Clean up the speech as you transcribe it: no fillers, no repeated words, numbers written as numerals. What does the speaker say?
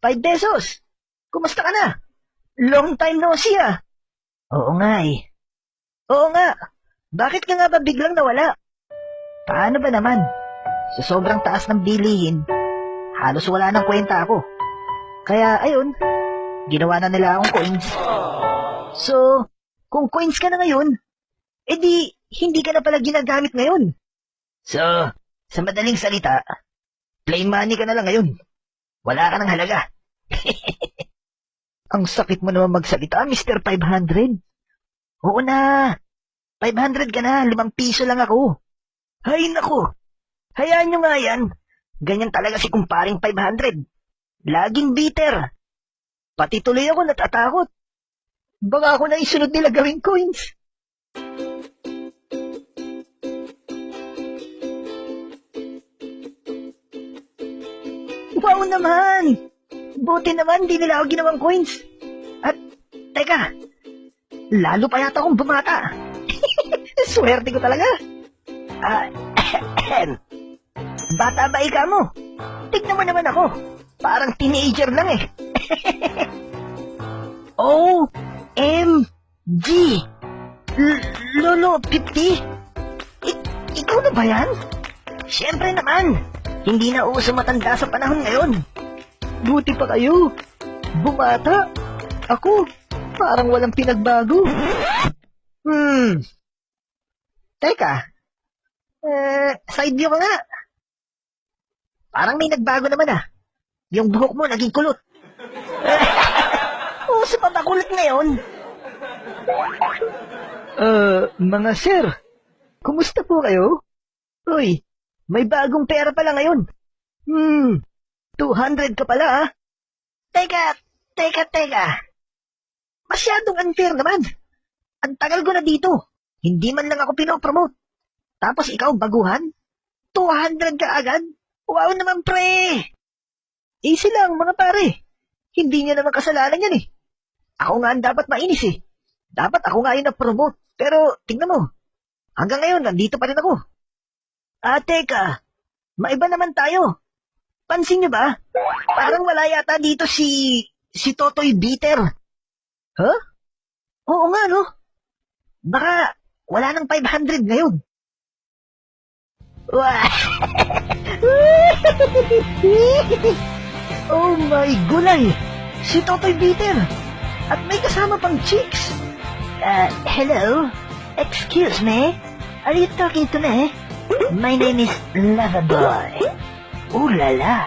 5 pesos. Kumusta ka na? Long time no see ah. Oo nga eh. Oo nga. Bakit ka nga ba biglang nawala? Paano ba naman? Sa sobrang taas ng bilihin, halos wala nang kwenta ako. Kaya ayun, ginawa na nila akong coins. So, kung coins ka na ngayon, edi hindi ka na pala ginagamit ngayon. So, sa madaling salita, plain money ka na lang ngayon. Wala ka ng halaga. Ang sakit mo naman magsalita, Mr. 500. Oo na, 500 ka na, 5 piso lang ako. Hay nako, hayaan nyo nga yan. Ganyan talaga si kumparing 500. Laging bitter. Pati tuloy ako natatakot. Baka ako na isunod nila gawing coins. Wow naman! Buti naman di nila ako ginawang coins. At, teka, lalo pa yata akong bumata. Swerte ko talaga. Bata ba ika mo? Tignan mo naman ako. Parang teenager lang eh. OMG! Lolo 50? Ikaw na ba yan? Siyempre naman. Hindi na uso matanda sa panahon ngayon. Buti pa kayo. Bumata. Ako, parang walang pinagbago. Teka. Side view ka nga. Parang may nagbago naman ah. Yung buhok mo naging kulot. Uso pa ba kulot ngayon? Mga sir, kumusta po kayo? Uy, may bagong pera pala ngayon. 200 ka pala ah. Teka. Masyadong unfair naman. Ang tagal ko na dito. Hindi man lang ako pinopromote. Tapos ikaw baguhan? 200 ka agad? Wow naman pre. Easy lang mga pare. Hindi niya naman kasalanan yan eh. Ako nga ang dapat mainis eh. Dapat ako nga yung na-promote. Pero tingnan mo. Hanggang ngayon nandito pa rin ako. Teka. Maiba naman tayo. Pansin niyo ba? Parang wala yata dito si Totoy Bitter. Huh? Oo nga no. Baka wala nang 500 ngayon. Oh my gulay! Si Totoy Bitter! At may kasama pang chicks! Hello? Excuse me? Are you talking to me? My name is Loverboy. Ooh la la!